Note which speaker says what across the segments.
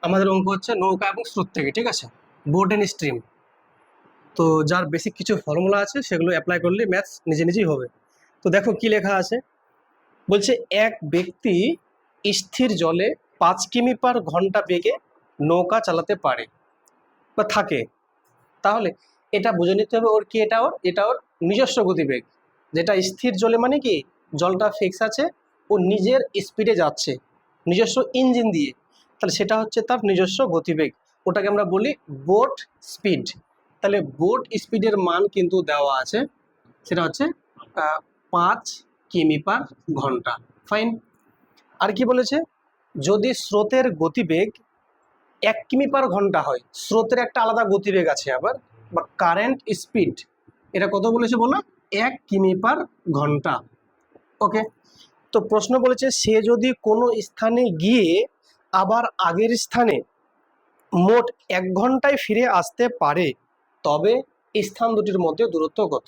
Speaker 1: আমাদের অঙ্ক হচ্ছে নৌকা এবং স্রোত থেকে, ঠিক আছে, বোট অ্যান্ড স্ট্রিম। তো যার বেসিক কিছু ফর্মুলা আছে সেগুলো অ্যাপ্লাই করলে ম্যাথস নিজে নিজেই হবে। তো দেখো কি লেখা আছে, বলছে এক ব্যক্তি স্থির জলে 5 কিমি/ঘন্টা বেগে নৌকা চালাতে পারে বা থাকে। তাহলে এটা বুঝে নিতে হবে ওর কি, এটা ওর নিজস্ব গতিবেগ। যেটা স্থির জলে মানে কি, জলটা ফিক্স আছে, ও নিজের স্পিডে যাচ্ছে নিজস্ব ইঞ্জিন দিয়ে, তাহলে সেটা হচ্ছে তার নিজস্ব গতিবেগ। ওটাকে আমরা বলি বোট স্পিড। তাহলে বোট স্পিডের মান কিন্তু দেওয়া আছে, সেটা হচ্ছে 5 কিমি/ঘন্টা। ফাইন। আর কি বলেছে, যদি স্রোতের গতিবেগ 1 কিমি/ঘন্টা হয়, স্রোতের একটা আলাদা গতিবেগ আছে আবার, বা কারেন্ট স্পিড, এটা কত বলেছে বলো, 1 কিমি/ঘন্টা। ওকে। তো প্রশ্ন বলেছে সে যদি কোনো স্থানে গিয়ে আবার আগের স্থানে মোট 1 ঘন্টায় ফিরে আসতে পারে, তবে স্থান দুটির মধ্যে দূরত্ব কত।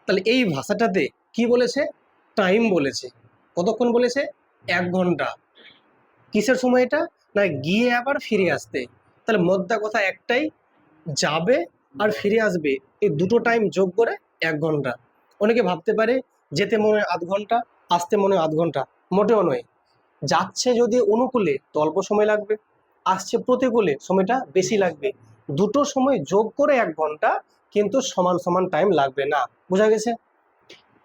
Speaker 1: তাহলে এই ভাষাটাতে কি বলেছে, টাইম বলেছে। কতক্ষণ বলেছে, 1 ঘন্টা। কিসের সময় এটা, না গিয়ে আবার ফিরে আসতে। তাহলে মোদ্দা কথা একটাই, যাবে আর ফিরে আসবে, এই দুটো টাইম যোগ করে 1 ঘন্টা। অনেকে ভাবতে পারে যেতে মনে হয় 0.5 ঘন্টা, আসতে মনে হয় 0.5 ঘন্টা। মোটেও নয়। যাচ্ছে যদি অনুকূলে তো অল্প সময় লাগবে, আসছে প্রতিকূলে সময়টা বেশি লাগবে। দুটো সময় যোগ করে 1 ঘন্টা, কিন্তু সমান সমান টাইম লাগবে না। বোঝা গেছে?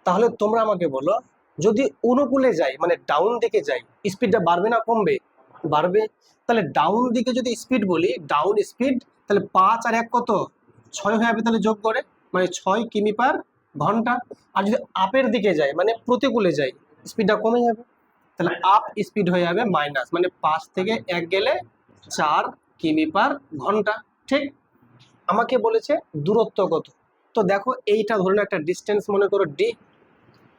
Speaker 1: তাহলে তোমরা আমাকে বলো, যদি অনুকূলে যাই মানে ডাউন দিকে যাই, স্পিডটা বাড়বে না কমবে? বাড়বে। তাহলে ডাউন দিকে যদি স্পিড বলি, ডাউন স্পিড, তাহলে 5 আর 1 কত, 6 হয়ে যাবে। তাহলে যোগ করে মানে 6 কিমি/ঘন্টা। আর যদি আপের দিকে যাই মানে প্রতিকূলে যাই, স্পিডটা কমে যাবে। তাহলে আপ স্পিড হয়ে যাবে মাইনাস, মানে 5 থেকে 1 গেলে 4 কিমি/ঘন্টা। ঠিক। আমাকে বলেছে দূরত্ব কত। তো দেখো এইটা ধরে নাও একটা ডিস্টেন্স মনে করো ডি।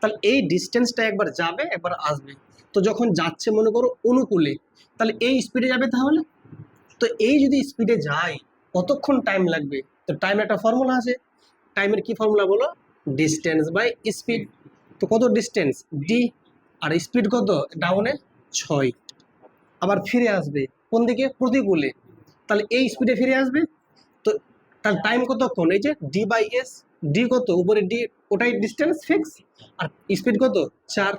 Speaker 1: তাহলে এই ডিস্টেন্সটা একবার যাবে একবার আসবে। তো যখন যাচ্ছে মনে করো অনুকূলে, তাহলে এই স্পিডে যাবে। তাহলে তো এই যদি স্পিডে যায় কতক্ষণ টাইম লাগবে, তো টাইমের একটা ফর্মুলা আছে। টাইমের কি ফর্মুলা বলো, ডিস্টেন্স বাই স্পিড। তো কত ডিস্টেন্স ডি, আর স্পিড কত ডাউনে 6। আবার ফিরে আসবে কোন দিকে, প্রতিকূলে। তাহলে এই স্পিডে ফিরে আসবে। তো তার টাইম কতক্ষণ, এই যে ডি বাই এস। ডি কত, উপরে ডি, ওটাই ডিস্টেন্স ফিক্স। আর স্পিড কত 4।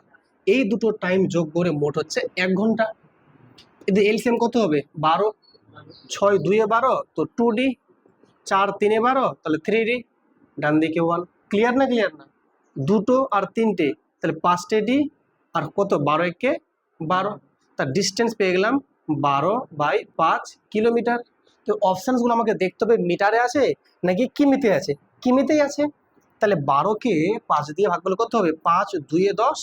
Speaker 1: এই দুটো টাইম যোগ করে মোট হচ্ছে 1 ঘন্টা। এতে এলসিএম কত হবে 12। 6 2 12, তো 2D। 4 3 12, তাহলে 3D। ডান দিকে 1। ক্লিয়ার না, ক্লিয়ার না? দুটো আর তিনটে, তাহলে 5টে ডি। আর কত 12 একে 12, তার ডিস্টেন্স পেয়ে গেলাম 12/5 কিলোমিটার। তো অপশানসগুলো আমাকে দেখতে হবে মিটারে আছে নাকি কিমিতে আছে। কিমিতেই আছে। তাহলে 12কে 5 দিয়ে ভাগ করলে কত হবে, 5 2 10,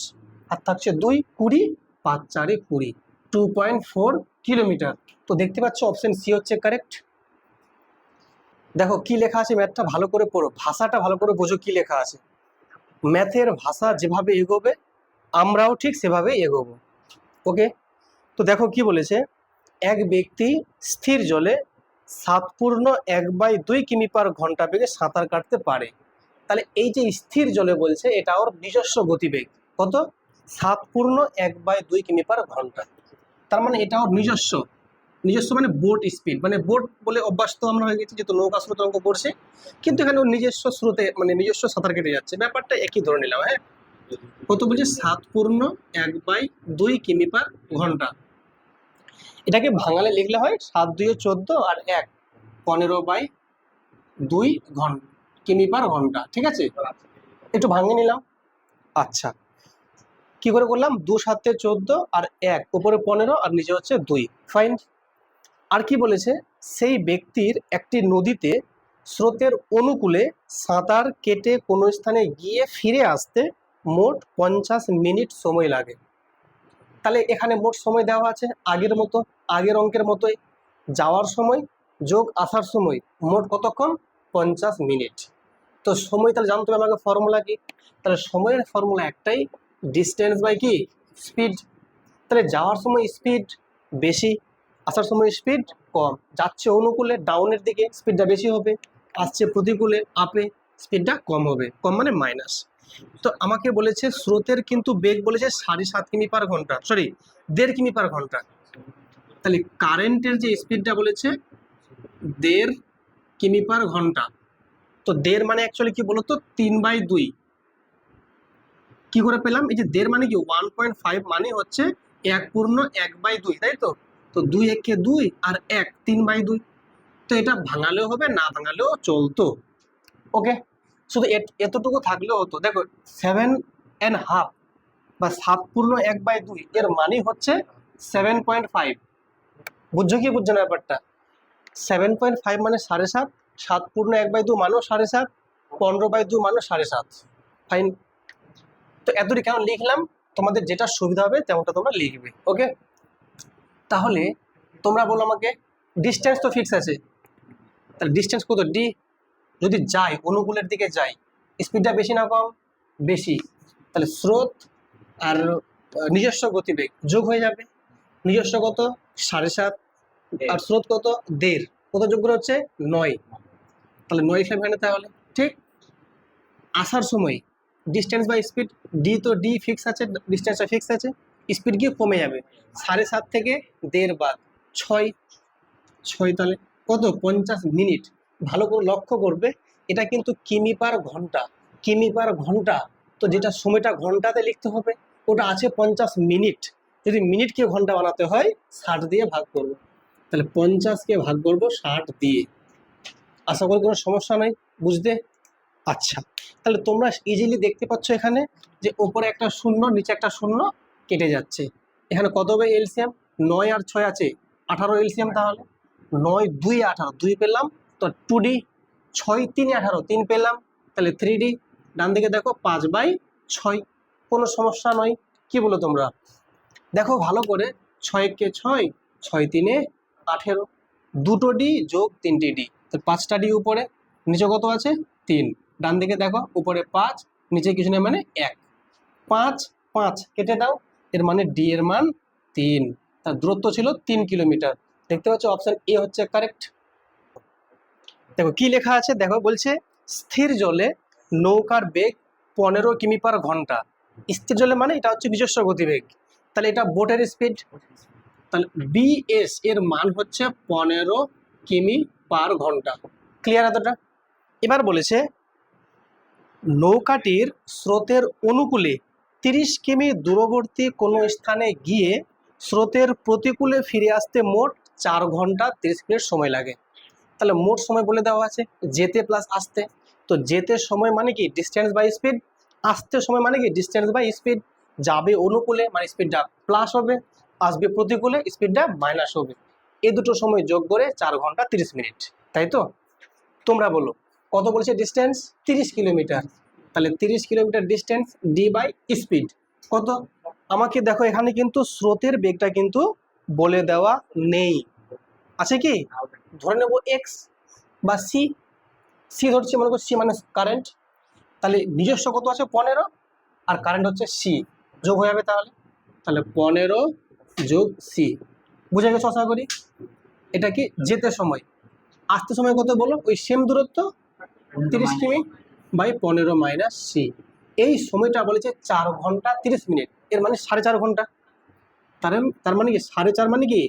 Speaker 1: আর থাকছে 2 20, 5 4 20, 2.4 কিলোমিটার। তো দেখতে পাচ্ছ অপশন সি হচ্ছে কারেক্ট। দেখো কি লেখা আছে, ম্যাথটা ভালো করে পড়ো, ভাষাটা ভালো করে বোঝো কি লেখা আছে। ম্যাথের ভাষা যেভাবে এগোবে আমরাও ঠিক সেভাবেই এগোবো। ওকে। তো দেখো কি বলেছে, এক ব্যক্তি স্থির জলে 7.1/2 কিমি/ঘন্টা বেগে সাঁতার কাটতে পারে। তাহলে এই যে স্থির জলে বলছে, এটা ওর নিজস্ব গতিবেগ। কত, 7.1/2 কিমি/ঘন্টা। তার মানে এটা ওর নিজস্ব। নিজস্ব মানে বোট স্পিড, মানে বোট বলে অভ্যাস তো আমরা হয়ে গেছি, যেহেতু নৌকা স্রোত অঙ্ক করছে। কিন্তু এখানে ওর নিজস্ব স্রোতে মানে নিজস্ব সাঁতার কেটে যাচ্ছে, ব্যাপারটা একই ধরে নিলাম। হ্যাঁ, কত বলছে, 7.1/2 কিমি/ঘন্টা। এটাকে ভাঙালে লিখলে হয় 7 2 14 আর 1 15/2 কিমি/ঘন্টা। ঠিক আছে, একটু ভাঙে নিলাম। আচ্ছা, কি করে করলাম, 2 7 14 আর 1 উপরে 15 আর নিচে হচ্ছে 2। ফাইন। আর কি বলেছে, সেই ব্যক্তির একটি নদীতে স্রোতের অনুকূলে সাঁতার কেটে কোনো স্থানে গিয়ে ফিরে আসতে মোট 50 মিনিট সময় লাগে। তাহলে এখানে মোট সময় দেওয়া আছে আগের মতো, আগের অঙ্কের মতোই। যাওয়ার সময় যোগ আসার সময় মোট কতক্ষণ, 50 মিনিট। তো সময় তাহলে জানতে হবে আমাকে ফর্মুলা কি, তাহলে সময়ের ফর্মুলা একটাই, ডিস্টেন্স বাই কি স্পিড। তাহলে যাওয়ার সময় স্পিড বেশি, আসার সময় স্পিড কম। যাচ্ছে অনুকূলে ডাউনের দিকে স্পিডটা বেশি হবে, আসছে প্রতিকূলে আপে স্পিডটা কম হবে। কম মানে মাইনাস। তো আমাকে বলেছে স্রোতের কিন্তু বেগ বলেছে 7.5 কিমি/ঘন্টা, সরি 1.5 কিমি/ঘন্টা। তাহলে কারেন্টের যে স্পিডটা বলেছে 1.5 কিমি পার ঘন্টা। তো 1.5 মানে অ্যাকচুয়ালি কি বলতো 3/2। কি করে পেলাম? এই যে 1.5 মানে কি 1.5 মানে হচ্ছে 1/1/2, তাই তো? তো 2 একে 2 আর 1 3/2। তো এটা ভাঙালেও হবে, না ভাঙালেও চলতো। ওকে, শুধু এতটুকু থাকলেও হতো। দেখো 7.5 বা 7/1/2 এর মানে হচ্ছে 7.5। বুঝছো কি বুঝছো না ব্যাপারটা? 7.5 মানে 7.5, 7/1/2 মানেও 7.5, 15/2 মানেও 7.5। ফাইন। তো এতটি কেন লিখলাম? তোমাদের যেটা সুবিধা হবে তেমনটা তোমরা লিখবে। ওকে, তাহলে তোমরা বলো আমাকে, ডিস্টেন্স তো ফিক্স আছে, তাহলে ডিস্টেন্স কত? ডি। যদি যাই অনুকূলের দিকে যাই, স্পিডটা বেশি না কম? বেশি। তাহলে স্রোত আর নিজস্ব গতিবেগ যোগ হয়ে যাবে। নিজস্ব কত? 7.5, আর স্রোত কত? 1.5। কত যোগ করে হচ্ছে? 9। তাহলে 9 হিসাবে হয় না তাহলে? ঠিক। আসার সময় ডিস্টেন্স বাই স্পিড, ডি তো ডি ফিক্স আছে, ডিস্টেন্সটা ফিক্স আছে, স্পিড গিয়ে কমে যাবে। 7.5 থেকে 1.5 বাদ 6। 6 তাহলে কত? 50 মিনিট। ভালো করে লক্ষ্য করবে, এটা কিন্তু কিমি পার ঘন্টা। কিমি পার ঘন্টা, তো যেটা সময়টা ঘন্টাতে লিখতে হবে, ওটা আছে 50 মিনিট। যদি মিনিটকে ঘন্টা বানাতে হয় 60 দিয়ে ভাগ করবো। তাহলে 50কে ভাগ করবো 60 দিয়ে। আশা করি কোনো সমস্যা নাই বুঝতে? আচ্ছা, তাহলে তোমরা ইজিলি দেখতে পাচ্ছ এখানে যে ওপরে একটা শূন্য, নিচে একটা শূন্য কেটে যাচ্ছে। এখানে কত হবে এলসিএম? 9 আর 6 আছে 18 এলসিএম। তাহলে 9 2 18, 2 পেলাম, তো 2D। 6 3 18, 3 পেলাম, তাহলে 3D। ডান দিকে দেখো 5/6, কোনো সমস্যা নয়। কি বলো তোমরা? দেখো ভালো করে, 6 কে 6, 6 3 18, দুটো ডি যোগ 3টে ডি, তো 5টা ডি উপরে, নিচে কত আছে? 3। ডান দিকে দেখো উপরে 5, নিচে কিছু নেই মানে 1। 5 5 কেটে দাও, এর মানে ডি এর মান 3। তার দূরত্ব ছিল 3 কিলোমিটার। দেখতে পাচ্ছ অপশন এ হচ্ছে কারেক্ট। দেখো কি লেখা আছে, দেখো বলছে স্থির জলে নৌকার বেগ 15 কিমি পার ঘন্টা। স্থির জলে মানে এটা হচ্ছে নিজস্ব গতিবেগ, তাহলে এটা বোটের স্পিড। তাহলে বিএস এর মান হচ্ছে 15 কিমি পার ঘন্টা। ক্লিয়ার এতটা? এবার বলেছে নৌকাটির স্রোতের অনুকূলে 30 কিমি দূরবর্তী কোনো স্থানে গিয়ে স্রোতের প্রতিকূলে ফিরে আসতে মোট 4 ঘন্টা 30 মিনিট সময় লাগে। তাহলে মোট সময় বলে দেওয়া আছে যেতে প্লাস আসতে। তো যেতে সময় মানে কি ডিস্টেন্স বাই স্পিড, আসতে সময় মানে কি ডিস্টেন্স বাই স্পিড। যাবে অনুকূলে মানে স্পিডটা প্লাস হবে, আসবে প্রতিকূলে স্পিডটা মাইনাস হবে। এই দুটো সময় যোগ করে 4 ঘন্টা 30 মিনিট, তাই তো? তোমরা বলো কত বলছে ডিস্টেন্স? 30 কিলোমিটার। তাহলে 30 kilometre distance D by speed কত? আমাকে দেখো এখানে কিন্তু স্রোতের বেগটা কিন্তু বলে দেওয়া নেই, আছে কি? ধরে নেব এক্স বা সি। সি ধরছি, মনে করছি সি মানে কারেন্ট। তাহলে নিজস্ব কত আছে? 15, আর কারেন্ট হচ্ছে সি, যোগ হয়ে যাবে তাহলে। তাহলে 15 যোগ সি। বুঝে গেছো আশা করি? এটা কি যেতে সময়। আসতে সময় কত বলো? ওই সেম দূরত্ব 30 কিমি বাই 15 মাইনাস সি। এই সময়টা বলেছে 4 ঘন্টা 30 মিনিট, এর মানে 4.5 ঘন্টা। তার মানে কি 4.5 মানে কি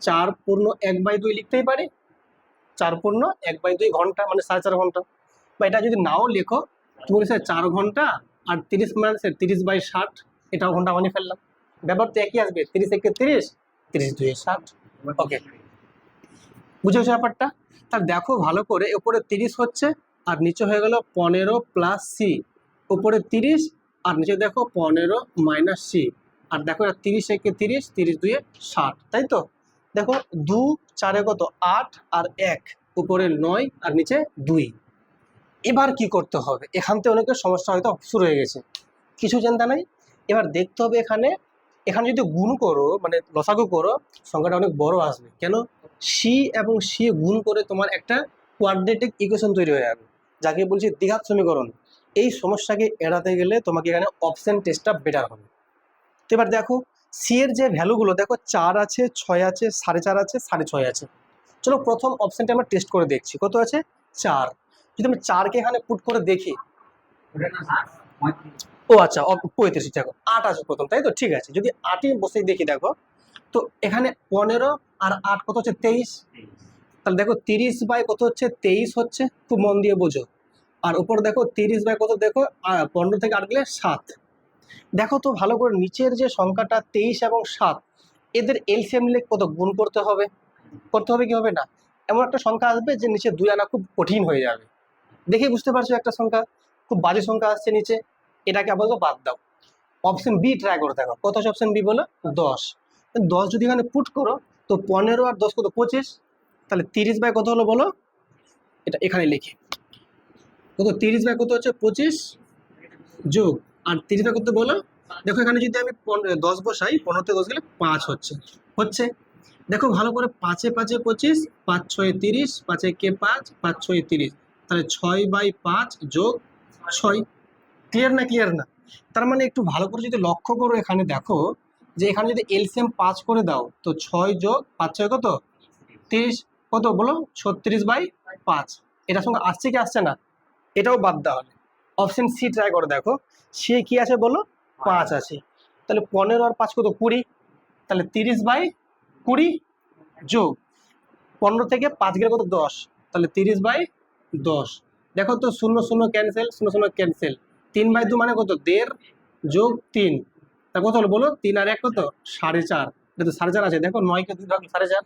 Speaker 1: 4/1/2 লিখতেই পারি। 4/1/2 ঘন্টা মানে 4.5 ঘন্টা। বা এটা যদি নাও লেখো, তুমি বলছো 4 ঘন্টা আর 30 মানে 30/60, এটাও ঘন্টা বানিয়ে ফেললাম। ব্যাপার তো একই আসবে, 30 একে 30, 30 2 60। ওকে, বুঝেছো ব্যাপারটা? তার দেখো ভালো করে, উপরে 30 হচ্ছে আর নিচে হয়ে গেল 15 প্লাস সি। উপরে 30 আর নিচে দেখো 15 মাইনাস সি। আর দেখো 30 একে 30, 30 2 60, তাই তো? দেখো 2 4 কত? 8 আর 1, উপরে 9 আর নিচে 2। এবার কি করতে হবে? এখান থেকে অনেকের সমস্যা হয়তো শুরু হয়ে গেছে, কিছু চিন্তা নাই। এবার দেখতে হবে এখানে, এখানে যদি গুণ করো মানে লসাগু করো, সংখ্যাটা অনেক বড় আসবে। কেন? সি এবং সি গুণ করে তোমার একটা কোয়াড্রেটিক ইকুয়েশন তৈরি হয়ে যাবে, যাকে বলছি দ্বিঘাত সমীকরণ। এই সমস্যাকে এড়াতে গেলে তোমাকে এখানে অপশন টেস্টটা বেটার হবে। তো এবার দেখো সি এর যে ভ্যালুগুলো, দেখো 4 আছে, 6 আছে, 4.5 আছে, 6.5 আছে। চলো প্রথম অপশনটা আমরা টেস্ট করে দেখছি, কত আছে? 4। যদি আমি 4কে এখানে পুট করে দেখি, ও আচ্ছা 35, দেখো 8 আছে প্রথম, তাই তো? ঠিক আছে, যদি 8ই বসে দেখি, দেখো তো এখানে 15 আর 8 কত হচ্ছে 23। তাহলে দেখো 30 বাই কত হচ্ছে 23 হচ্ছে, খুব মন দিয়ে বোঝো। আর উপর দেখো 30 বাই কত, দেখো 15 থেকে 8 গেলে 7। দেখো তো ভালো করে নিচের যে সংখ্যাটা 23 এবং 7, এদের এলসিএম নিলে কত গুণ করতে হবে, কি হবে না? এমন একটা সংখ্যা আসবে যে নিচে 2 আনা খুব কঠিন হয়ে যাবে। দেখে বুঝতে পারছো একটা সংখ্যা খুব বাজে সংখ্যা আসছে নিচে, এটাকে আপাতত বাদ দাও। অপশন বি ট্রাই করে দেখো, কত আছে অপশন বি বলো 10। 10 যদি এখানে পুট করো তো 15 আর 10 কত 25, তাহলে 30 বাই কত হলো বলো, এটা এখানে লিখি, কত 30 বাই কত হচ্ছে 25 যোগ আর 30 বাই কত বলো। দেখো এখানে যদি আমি 10 বসাই, 15 থেকে 10 গেলে 5 হচ্ছে। দেখো ভালো করে, 5 এ 5 এ 25, 5 6 এ 30, 5 একে 5, 5 6 এ 30, তাহলে 6 বাই 5 যোগ 6। ক্লিয়ার না? তার মানে একটু ভালো করে যদি লক্ষ্য করো, এখানে দেখো যে এখানে যদি এলসিএম 5 করে দাও তো 6 যোগ 5 6 কত 30, কত বলো 36 বাই 5। এটার সঙ্গে আসছে কি আসছে না, এটাও বাদ দেওয়া হবে। অপশন সি ট্রাই করে দেখো, সে কি আছে বলো 5 আছে, তাহলে 15 আর 5 কত 20, তাহলে 30 বাই 20 যোগ 15 থেকে 5 গেলে কত 10, তাহলে 30 বাই 10। দেখো তো 0 0 ক্যান্সেল, 0 0 ক্যান্সেল, 3 বাই 2 মানে কত 1.5 যোগ 3, তা কত হলো বলো 3 আর 1 কত 4.5, এটা তো 4.5 আছে। দেখো 9 কে 2 ভাগ 4.5,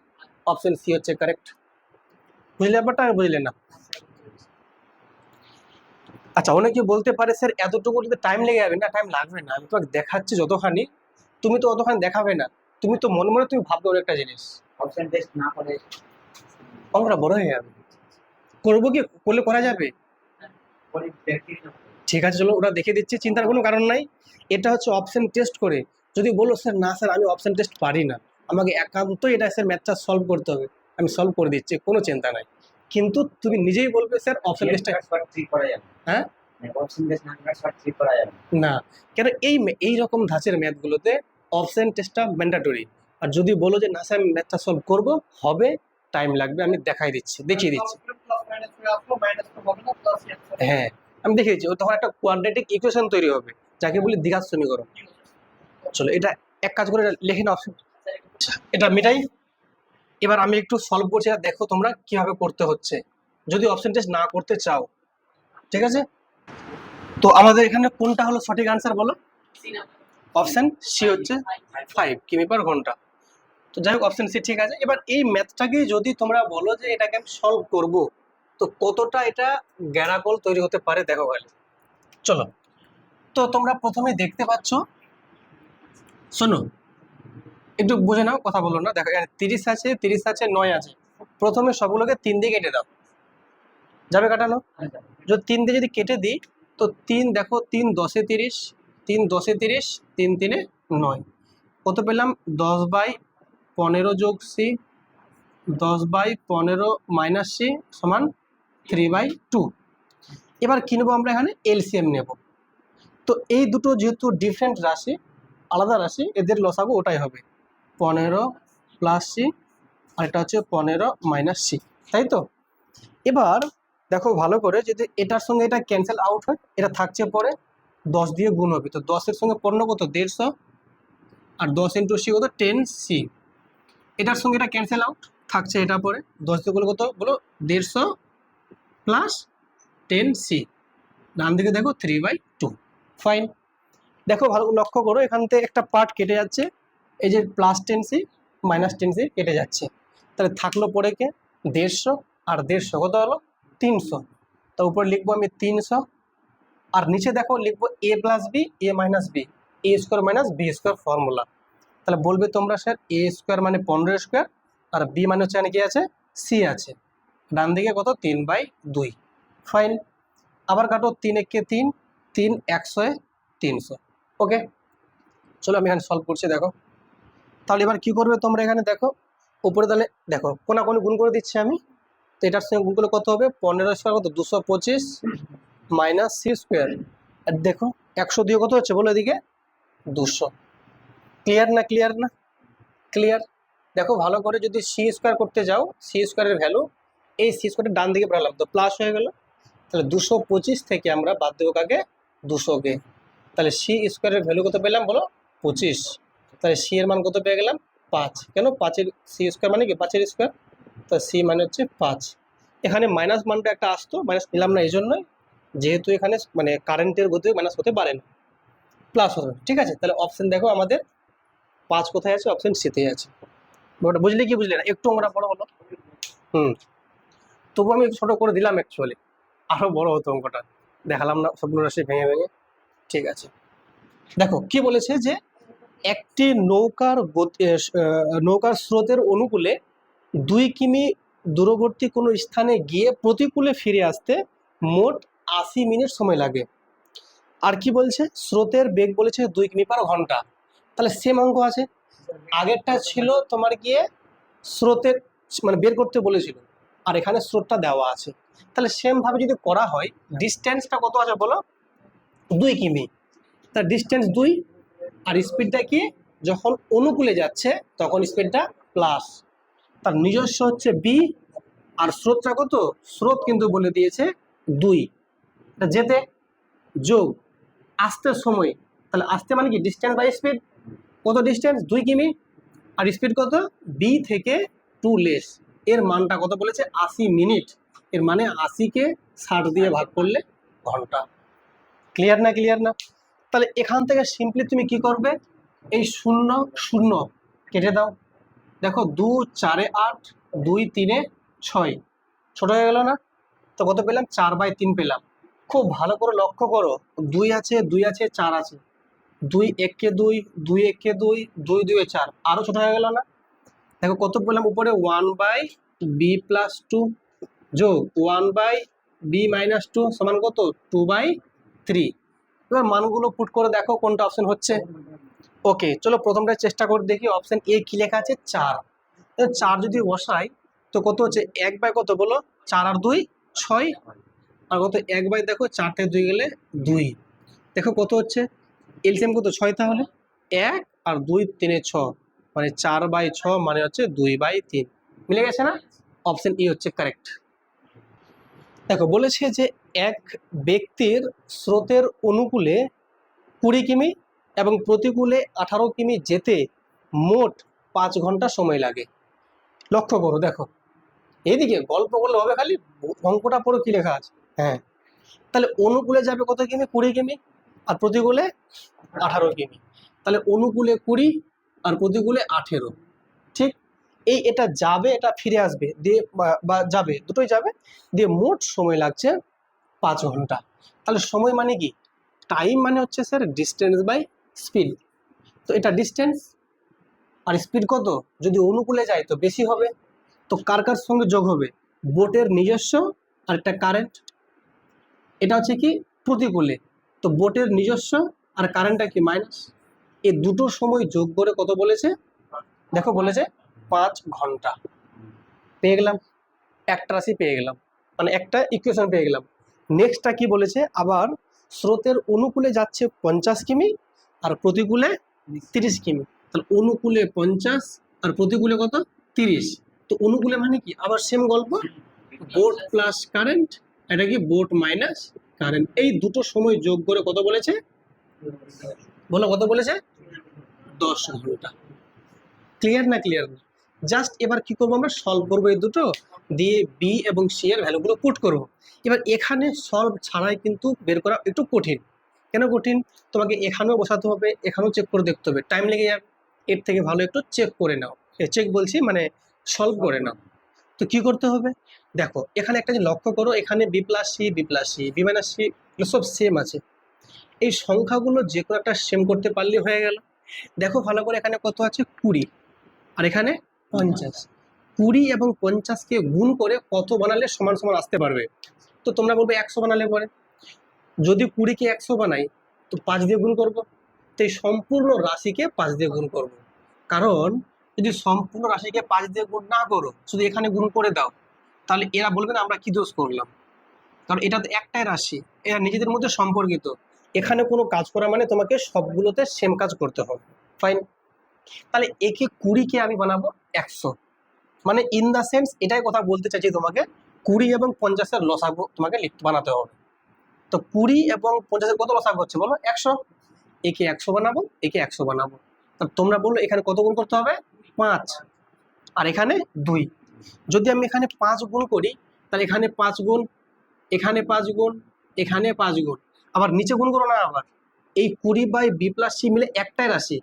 Speaker 1: অপশন সি হচ্ছে কারেক্ট। বুঝলে ব্যাপারটা, বুঝলে না? আচ্ছা, অনেকে বলতে পারে স্যার এতটুকু যদি টাইম লেগে যাবে না, টাইম লাগবে না, আমি তোমাকে দেখাচ্ছি যতখানি, তুমি তো অতখানি দেখাবে না, তুমি তো মনে মনে তুমি ভাববে ওর একটা জিনিস,
Speaker 2: অপশন টেস্ট না করে
Speaker 1: অঙ্কটা বড় হয়ে যাবে। করবো কি, করলে করা যাবে?
Speaker 2: পরে প্র্যাকটিস না করে।
Speaker 1: ঠিক আছে চলো ওটা দেখে দিচ্ছি, চিন্তার কোনো কারণ নাই। এটা হচ্ছে অপশন টেস্ট করে। যদি বলো স্যার না স্যার আমি অপশন টেস্ট পারি না, আমাকে একান্তই এটা স্যার ম্যাথটা সলভ করতে হবে, আমি সলভ করে দিচ্ছি, কোনো চিন্তা নাই। কিন্তু তুমি নিজেই বলবে স্যার অপশন টেস্টটা,
Speaker 2: শর্ট ট্রিক করা যাবে।
Speaker 1: হ্যাঁ
Speaker 2: অপশন টেস্ট না করে শর্ট ট্রিক করা যাবে
Speaker 1: না, কেন এই রকম ধাঁচের ম্যাথগুলোতে অপশন টেস্টটা ম্যান্ডেটরি। আর যদি বলো যে না স্যার আমি ম্যাথটা সলভ করবো, হবে, টাইম লাগবে, আমি দেখিয়ে দিচ্ছি। হ্যাঁ আমি দেখিয়ে দিচ্ছি, তখন একটা কোয়াড্রেটিক ইকুয়েশন তৈরি হবে, যাকে বলি দ্বিঘাত সমীকরণ। চলো এটা এক কাজ করে লিখে নাও, এটা মেটাই। এবার আমি একটু সলভ করছি, আর দেখো তোমরা কিভাবে করতে হচ্ছে যদি অপশন টেস্ট না করতে চাও। ঠিক আছে, তো আমাদের এখানে কোনটা হলো সঠিক আনসার বলো? অপশন সি হচ্ছে 5 কিমি পার ঘন্টা। তো যাই হোক অপশন সি ঠিক আছে। এবার এই ম্যাথটাকে যদি তোমরা বলো যে এটাকে আমি সলভ করব, তো কতটা এটা গ্যারাগোল তৈরি হতে পারে দেখো গেলে। চলো, তো তোমরা প্রথমে দেখতে পাচ্ছ, শোনো একটু বুঝে নাও, কথা বলো না। দেখো এখানে 30 আছে, 30 আছে, 9 আছে, প্রথমে সবগুলোকে 3 দিয়ে কেটে দাও, যাবে কাটানো? যদি 3 দিয়ে যদি কেটে দিই তো 3, দেখো 3 10 এ 30, 3 10 এ 30, 3 3 এ 9, কত পেলাম 10 বাই 15 যোগ সি, 10 বাই 15 মাইনাস সি সমান 3 বাই 2। এবার কি নেবো আমরা, এখানে এলসিএম নেব। তো এই দুটো যেহেতু ডিফারেন্ট রাশি, আলাদা রাশি, এদের লসাগু ওটাই হবে 15 প্লাস সি, আর এটা হচ্ছে 15 মাইনাস সি, তাই তো? এবার দেখো ভালো করে, যদি এটার সঙ্গে এটা ক্যান্সেল আউট হয়, এটা থাকছে পরে 10 দিয়ে গুণ হবে, তো 10-এর সঙ্গে 15 কত 150, আর 10 ইন্টু সি কত 10 সি, এটার সঙ্গে এটা ক্যান্সেল আউট, থাকছে এটা পরে 10 দিয়ে গুলো কত বলো 150 প্লাস 10 সি, ডান দিকে দেখো 3/2। ফাইন, দেখো ভালো করে লক্ষ্য করো, এখান থেকে একটা পার্ট কেটে যাচ্ছে, এই যে প্লাস 10 সি মাইনাস 10 সি কেটে যাচ্ছে, তাহলে থাকলো পরে কে 150, আর 150 কত হলো 300, তার উপর লিখবো আমি 300, আর নিচে দেখো লিখবো A plus B A minus B, A square minus B square formula. তাহলে বলবে তোমরা স্যার এ স্কোয়ার মানে 15 স্কোয়ার, আর বি মানে হচ্ছে কি আছে সি আছে, ডান দিকে কত 3/2। ফাইন, আবার কাটো 3 একে 3, 3 100 এ 300। ওকে, চলো আমি এখানে সলভ করছি, দেখো তাহলে এবার কি করবে তোমরা, এখানে দেখো উপরে তাহলে দেখো কোনাকুনি গুণ করে দিচ্ছি আমি, তো এটার সঙ্গে গুণ করলে কত হবে 15 স্কোয়ার কত 225 মাইনাস সি স্কোয়ার, আর দেখো 100 দিয়ে কত হচ্ছে বলো এদিকে 200। ক্লিয়ার না? ক্লিয়ার। দেখো ভালো করে, যদি সি স্কোয়ার করতে যাও, সি স্কোয়ারের ভ্যালু এই সি স্কোয়ারের ডান দিকে পাঠালাম তো প্লাস হয়ে গেল, তাহলে 225 থেকে আমরা বাদ দেবো কাকে 200 কে, তাহলে সি স্কোয়ারের ভ্যালু কত পেলাম বলো 25, তাহলে সি এর মান কত পেয়ে গেলাম 5, কেন 5-এর সি স্কোয়ার মানে কি 5-এর স্কোয়ার, তো সি মানে হচ্ছে 5। এখানে মাইনাস মানটা একটা আসতো, মাইনাস নিলাম না এই জন্যই, যেহেতু এখানে মানে কারেন্টের গতি মাইনাস হতে পারে না, প্লাস হবে। ঠিক আছে, তাহলে অপশন দেখো আমাদের 5 কোথায় আছে, অপশন সিতে আছে। ওটা বুঝলে কি বুঝলে না, একটু আমরা বড় হলো। তবু আমি ছোট করে দিলাম, অ্যাকচুয়ালি আরো বড় হতো অঙ্কটা, দেখালাম না সবগুলো রাশি ভেঙে ভেঙে। ঠিক আছে, দেখো কি বলেছে যে একটি নৌকার স্রোতের অনুকূলে 2 কিমি দূরবর্তী কোনো স্থানে গিয়ে প্রতিকূলে ফিরে আসতে মোট 80 মিনিট সময় লাগে। আর কি বলছে, স্রোতের বেগ বলেছে 2 কিমি/ঘন্টা। তাহলে সেম অঙ্ক আছে, আগেরটা ছিল তোমার গিয়ে স্রোতের মানে বের করতে বলেছিল, আর এখানে স্রোতটা দেওয়া আছে। তাহলে সেম ভাবে যদি করা হয়, ডিস্টেন্সটা কত আছে বলো, 2 কিমি। তার ডিস্টেন্স 2, আর স্পিডটা কি, যখন অনুকূলে যাচ্ছে তখন স্পিডটা প্লাস, তার নিজস্ব হচ্ছে বি, আর স্রোতটা কত, স্রোত কিন্তু বলে দিয়েছে 2, যেতে যোগ আসতে সময়, তাহলে আসতে মানে কি ডিস্টেন্স বাই স্পিড, কত ডিস্টেন্স 2 কিমি, আর স্পিড কত বি থেকে 2 লেস, এর মানটা কত বলেছে 80 মিনিট, এর মানে 80-কে 60 দিয়ে ভাগ করলে ঘন্টা। ক্লিয়ার না, ক্লিয়ার না? তাহলে এখান থেকে সিম্পলি তুমি কি করবে, এই 0 0 কেটে দাও, দেখো 2 4 8, 2 3 6, ছোট হয়ে গেল না, তো কত পেলাম 4/3 পেলাম। খুব ভালো করে লক্ষ্য করো, 2 আছে 2 আছে 4 আছে, 2 1-কে 2, 2 1-কে 2, 2 2 4, আরো ছোট হয়ে গেল না, দেখো কত পেলাম উপরে 1/b+2 যোগ 1/b-2 সমান কত 2/3। এবার মানগুলো পুট করে দেখো কোনটা অপশন হচ্ছে। ওকে, চলো প্রথমটা চেষ্টা করে দেখি, অপশন এ কি লেখা আছে 4, 4 যদি বসাই তো কত হচ্ছে 1/, কত বলো 4 আর 2 6, আর কত 1/, দেখো 4 থেকে 2 গেলে 2, দেখো কত হচ্ছে এলসিএম কত 6, তাহলে 1 আর 2 3 6, মানে 4/6 মানে হচ্ছে 2/3, মিলে গেছে না? অপশন ই হচ্ছে কারেক্ট। দেখো বলেছে যে এক ব্যক্তির স্রোতের অনুকূলে 20 কিমি এবং প্রতিকূলে 18 কিমি যেতে মোট 5 ঘন্টা সময় লাগে। লক্ষ্য করো, দেখো এইদিকে গল্প করলে হবে, খালি অঙ্কটা পড়ো কি লেখা আছে। হ্যাঁ, তাহলে অনুকূলে যাবে কত কিমি 20 কিমি, আর প্রতিকূলে 18 কিমি, তাহলে অনুকূলে 20 আর প্রতিকূলে 18, ঠিক। এটা যাবে, এটা ফিরে আসবে, দিয়ে বা যাবে, দুটোই যাবে, দিয়ে মোট সময় লাগছে 5 ঘন্টা। তাহলে সময় মানে কি, টাইম মানে হচ্ছে স্যার ডিস্টেন্স বাই স্পিড, তো এটা ডিস্টেন্স, আর স্পিড কত, যদি অনুকূলে যায় তো বেশি হবে, তো কার কার সঙ্গে যোগ হবে, বোটের নিজস্ব আর একটা কারেন্ট, এটা হচ্ছে কি প্রতিকূলে, তো বোটের নিজস্ব আর কারেন্টটা কি মাইনাস, এই দুটো সময় যোগ করে কত বলেছে, দেখো বলেছে 5 ঘন্টা। পেয়ে গেলাম, একটা রাশি পেয়ে গেলাম, মানে একটা ইকুয়েশন পেয়ে গেলাম। নেক্সটটা কি বলেছে, আবার স্রোতের অনুকূলে যাচ্ছে 50 কিমি আর প্রতিকূলে 30 কিমি, তাহলে অনুকূলে 50 আর প্রতিকূলে কত 30, তো অনুকূলে মানে কি আবার সেম গল্প, বোট প্লাস কারেন্ট, এটা কি বোট মাইনাস কারেন্ট, এই দুটো সময় যোগ করে কত বলেছে, বলো কত বলেছে 10 ঘন্টা। ক্লিয়ার না, ক্লিয়ার না? জাস্ট এবার কি করবো, আমরা সলভ করবো এই দুটো দিয়ে, বি এবং সি এর ভ্যালুগুলো পুট করব। এবার এখানে সলভ ছাড়াই কিন্তু বের করা একটু কঠিন। কেন কঠিন, তোমাকে এখানেও বসাতে হবে, এখানেও চেক করে দেখতে হবে, টাইম লেগে যাবে, এর থেকে ভালো একটু চেক করে নাও, চেক বলছি মানে সলভ করে নাও। তো কি করতে হবে, দেখো এখানে একটা যে লক্ষ্য করো, এখানে বি+সি বি+সি বি-সি সব সেম আছে, এই সংখ্যাগুলো যে কোনো একটা সেম করতে পারলে হয়ে গেল। দেখো ভালো করে, এখানে কত আছে 20, আর এখানে 50, 20 এবং 50-কে গুণ করে কত বানালে সমান সমান আসতে পারবে, তো তোমরা বলবে 100 বানালে পরে, যদি 20-কে 100 বানাই তো 5 দিয়ে গুণ করব, তো এই সম্পূর্ণ রাশিকে 5 দিয়ে গুণ করব, কারণ যদি সম্পূর্ণ রাশিকে 5 দিয়ে গুণ না করো, শুধু এখানে গুণ করে দাও, তাহলে এরা বলবে না আমরা কি দোষ করলাম, কারণ এটা তো একটাই রাশি, এরা নিজেদের মধ্যে সম্পর্কিত, এখানে কোনো কাজ করা মানে তোমাকে সবগুলোতে সেম কাজ করতে হবে। ফাইন, তাহলে একে 20-কে আমি বানাবো 100, মানে ইন দা সেন্স এটাই কথা বলতে চাইছি তোমাকে, 20 এবং 50-এর লসাগু তোমাকে বানাতে হবে। তো 20 এবং 50-এর কত লসাগু হচ্ছে বলো 100, একে 100 বানাবো, একে 100 বানাবো, তা তোমরা বললো এখানে কত গুণ করতে হবে 5 আর এখানে 2। যদি আমি এখানে 5 গুণ করি তাহলে এখানে 5 গুণ, এখানে 5 গুণ, এখানে 5 গুণ, আবার নিচে গুণ করো না। আবার এই 20/b+c মিলে একটাই রাশি,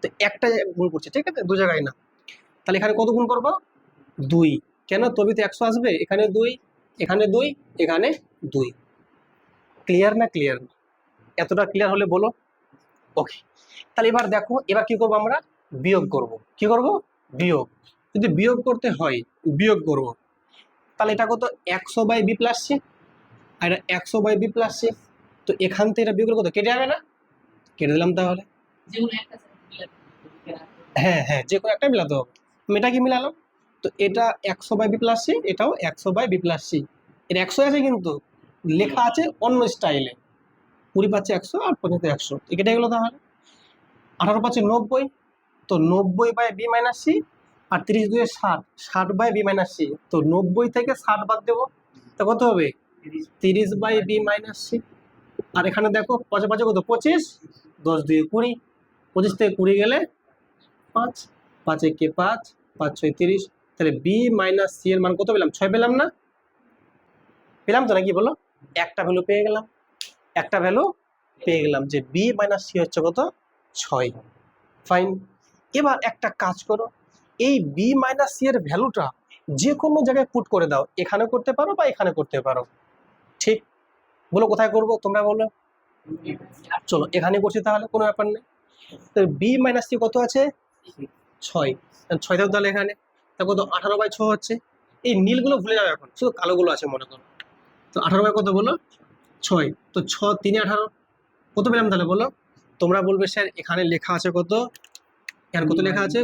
Speaker 1: তো একটা গুণ করছে, ঠিক আছে, দু জায়গায় না। তাহলে এখানে কত গুণ করবো? 2। কেন? তবে তো 100 আসবে। এখানে 2, এখানে 2, এখানে 2। ক্লিয়ার না? ক্লিয়ার না? এতটা ক্লিয়ার হলে বলো। ওকে, তাহলে এবার দেখো, এবার কি করবো আমরা? বিয়োগ করব। কি করব? বিয়োগ। যদি বিয়োগ করতে হয়, বিয়োগ করব, তাহলে এটা কত? 100/b+c, আর এটা 100/b+c। তো এখান থেকে এটা বিয়োগ করলে কত? কেটে যাবে না? কেটে দিলাম তাহলে। হ্যাঁ হ্যাঁ, যে কোনো একটা মিলাতে হবে। আমি এটা কি মিলালাম? তো এটা 100/b+c, এটাও 100/b+c। এর 100 আছে কিন্তু লেখা আছে অন্য স্টাইলে। 20 পাচ্ছে 100 আর 50 100, কেটে গেলো তাহলে। 18 পাচ্ছে 90, তো 90/b-c, আর 30 2 60, 60/b-c। তো 90 থেকে 60 বাদ দেবো, তো কত হবে? 30/b-c। আর এখানে দেখো 5 5 কত? 25, 10 2 20, 25 থেকে 20 গেলে 5, 5 1 5, 5 6 30। তাহলে b-c এর মান কত পেলাম? 6 পেলাম না? পেলাম তো নাকি বলো? একটা ভ্যালু পেয়ে গেলাম, একটা ভ্যালু পেয়ে গেলাম যে b-c হচ্ছে কত? 6। ফাইন। এবার একটা কাজ করো, এই b-c এর ভ্যালুটা যে কোনো জায়গায় পুট করে দাও, এখানে করতে পারো বা এখানে করতে পারো। ঠিক বলো, কোথায় করব তোমরা বলো? চলো এখানে করছি, তাহলে কোনো ব্যাপার নেই। তো b-c কত আছে? 6। 6 দাও তাহলে এখানে, তা কত? 18/6 হচ্ছে। এই নীলগুলো ভুলে যাবে, এখন শুধু কালোগুলো আছে মনে করো। তো 18 কত বলো? 6। তো 6 3 18, কত পেলাম তাহলে বলো? তোমরা বলবে স্যার এখানে লেখা আছে কত? এখানে কত লেখা আছে?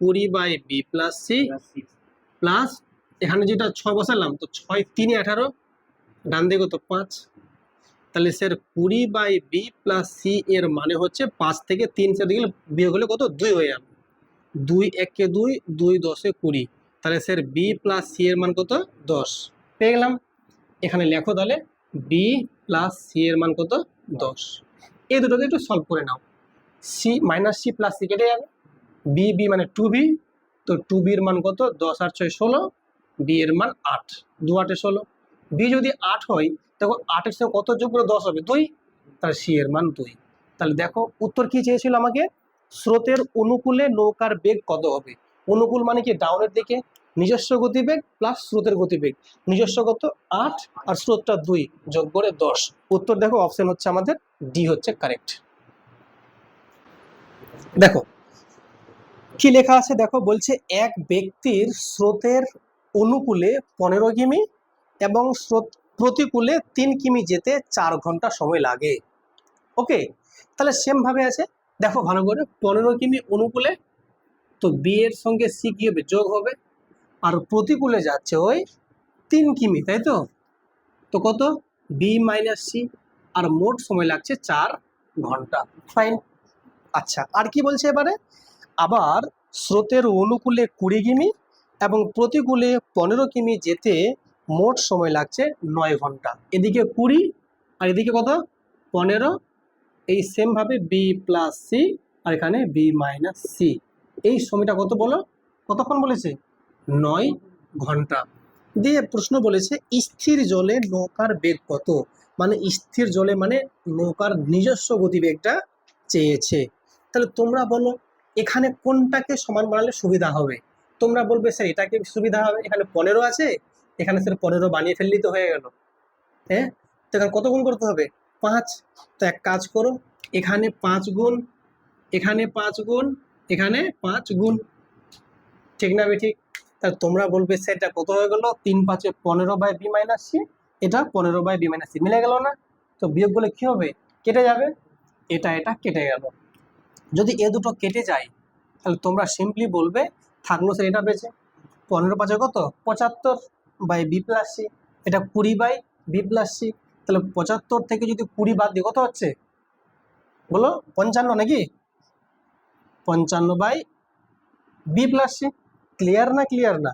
Speaker 1: 20/b+c প্লাস এখানে যেটা 6 বসালাম, তো 6 3 18, ডান দিকে কত? 5। তাহলে স্যার 20/b+c এর মানে হচ্ছে 5 থেকে 3 সাথে গেলে বিয়োগ হলে কত? 2 হয়ে যাবে। 2 1 কে 2, 2 10 এ 20। তাহলে স্যার b+c এর মান কত? 10 পেয়ে গেলাম। এখানে লেখো তাহলে b+c এর মান কত? 10। এই দুটোকে একটু সলভ করে নাও। c প্লাস c কেটে যাবে, b মানে 2b, তো 2b এর মান কত? 10 আর 6 16, b এর মান 8, 2 8 16। b যদি 8 হয়, তখন 8 এর সঙ্গে কত যোগ করে 10 হবে? 2, তাহলে c এর মান 2। তাহলে দেখো উত্তর কি চেয়েছিল আমাকে? স্রোতের অনুকূলে নৌকার বেগ কত হবে? অনুকূল মানে কি? ডাউনের দিকে। নিজস্ব গতিবেগ প্লাস স্রোতের গতিবেগ, নিজস্ব কত? 8 আর স্রোতটা 2, যোগ করে 10। উত্তর দেখো অপশন হচ্ছে আমাদের ডি হচ্ছে কারেক্ট। দেখো কি লেখা আছে, দেখো বলছে এক ব্যক্তির স্রোতের অনুকূলে 15 কিমি এবং স্রোত প্রতিকূলে 3 কিমি যেতে 4 ঘন্টা সময় লাগে। ওকে, তাহলে সেম ভাবে আছে, দেখো ভালো করে। 15 কিমি অনুকূলে, তো বি এর সঙ্গে সি কি হবে? যোগ হবে। আর প্রতিকূলে যাচ্ছে ওই 3 কিমি, তাই তো? তো কত? b-c, আর মোট সময় লাগছে 4 ঘন্টা। ফাইন। আচ্ছা, আর কি বলছে এবারে? আবার স্রোতের অনুকূলে 20 কিমি এবং প্রতিকূলে 15 কিমি যেতে মোট সময় লাগছে 9 ঘন্টা। এদিকে 20 আর এদিকে কত? 15। এই সেম ভাবে b+c আর এখানে b-c, এই সময়টা কত বলো? কতক্ষণ বলেছে? 9 ঘন্টা। দিয়ে প্রশ্ন বলেছে স্থির জলে নৌকার বেগ কত? মানে স্থির জলে মানে নৌকার নিজস্ব গতিবেগটা চেয়েছে। তাহলে তোমরা বলো এখানে কোনটাকে সমান বানালে সুবিধা হবে? তোমরা বলবে স্যার এটাকে সুবিধা হবে, এখানে 15 আছে, এখানে স্যার 15 বানিয়ে ফেললেই তো হয়ে গেল। হ্যাঁ, তো এখানে কত গুণ করতে হবে? 5। তো এক কাজ করো, এখানে 5 গুণ, এখানে 5 গুণ, এখানে 5 গুণ, ঠিক না ঠিক? তাহলে তোমরা বলবে স্যার এটা কত হয়ে গেল? 3 5 15/b-c, এটা 15/b-c, মিলে গেল না? তো বিয়োগ করলে কি হবে? কেটে যাবে, এটা এটা কেটে গেল। যদি এ দুটো কেটে যায়, তাহলে তোমরা সিম্পলি বলবে থাকলো স্যার এটা বেঁচে। 15 5 কত? 75/b+c, এটা 20/b+c। তাহলে 75 থেকে যদি 20 বাদ দিই কত হচ্ছে বলো? 55 নাকি? 55/b+c। ক্লিয়ার না? ক্লিয়ার না?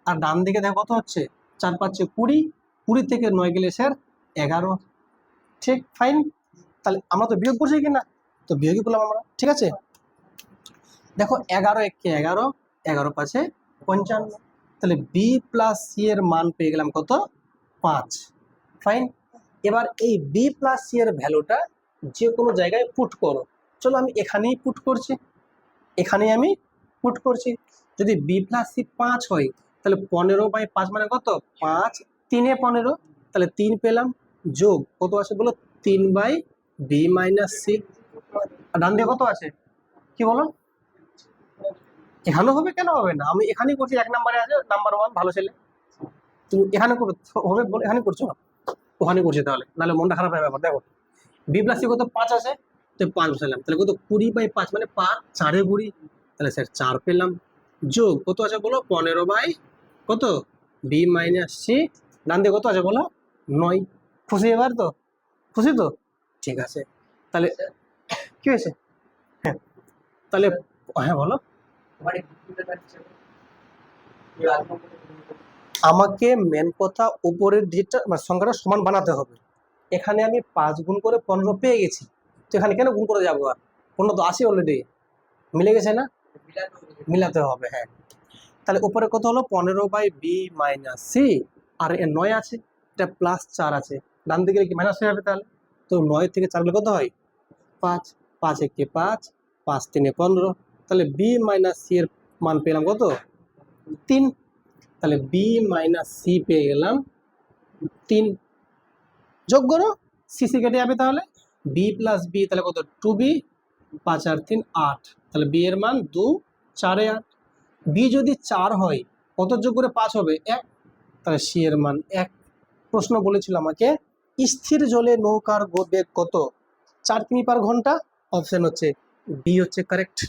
Speaker 1: আর ডান দিকে দেখো কত হচ্ছে? 4 5 20, 20 থেকে 9 গেলে স্যার 11। ঠিক, ফাইন। তাহলে আমরা তো বিয়োগ করছি কিনা? তো বিয়োগই করলাম আমরা, ঠিক আছে। দেখো 11 1 কে 11, 11 5 55। তাহলে বি প্লাস সি এর মান পেয়ে গেলাম কত? 5। ফাইন। এবার এই বি প্লাস সি এর ভ্যালুটা যে কোনো জায়গায় পুট করো। চলো আমি এখানেই পুট করছি, এখানেই আমি পুট করছি। যদি বি প্লাস সি 5 হয় তাহলে 15/5 মানে কত? 5 3 15, তাহলে 3 পেলাম, যোগ কত আছে বলো? 3/বি মাইনাস সি। আর ডান দিকে কত আছে কি বলো? এখানেও হবে, কেন হবে না? আমি এখানেই করছি, 1 নম্বরে আছে, নাম্বার 1 ভালো ছেলে। তুমি এখানে হবে বলে এখানে করছো না, ওখানে করছি তাহলে, নাহলে মনটা খারাপ হয়ে ব্যাপার। দেখো বি প্লাস সি কত? 5 আছে, তো 5 বসালাম, তাহলে কত? 20/5 মানে 5 4 20, তাহলে স্যার 4 পেলাম, যোগ কত আছে বলো? 15 কত? B minus C. ডান দিকে কত আছে বলো? 9। খুশি এবার তো? খুশি তো? ঠিক আছে, তাহলে কি হয়েছে? হ্যাঁ, তাহলে হ্যাঁ বলো।
Speaker 2: তোমার এই দুটো কাটছে
Speaker 1: আমাকে মেন কথা উপরের ডিজিটটা মানে সংখ্যাটা সমান বানাতে হবে। এখানে আমি 5 গুণ করে 15 পেয়ে গেছি, তো এখানে কেন গুণ করে যাবো? আর 15 তো আসি অলরেডি, মিলে গেছে না? মিলাতে হবে, হ্যাঁ। তাহলে উপরে কত হলো? 15/বি মাইনাস সি, আর এর 9 আছে, এটা প্লাস 4 আছে, ডান দিকে কি মাইনাস হয়ে যাবে? তাহলে তো 9 থেকে 4 গেলে কত হয়? 5 5 একে 5 5 3 15, তাহলে বি মাইনাস সি এর মান পেলাম কত? 3। তাহলে বি মাইনাস সি পেয়ে গেলাম 3। যোগ করো, সিসি কেটে যাবে, তাহলে বি প্লাস বি তাহলে কত? 2b, 5 আর 3 8, তাহলে বি এর মান 2 4 8। বি যদি 4 হয় কত যোগ করে 5 হবে? 1, তাহলে সি এর মান 1। প্রশ্ন বলেছিল আমাকে স্থির জলে নৌকার বেগ কত? 4 কিমি পার ঘন্টা। অপশন হচ্ছে ডি হচ্ছে কারেক্ট।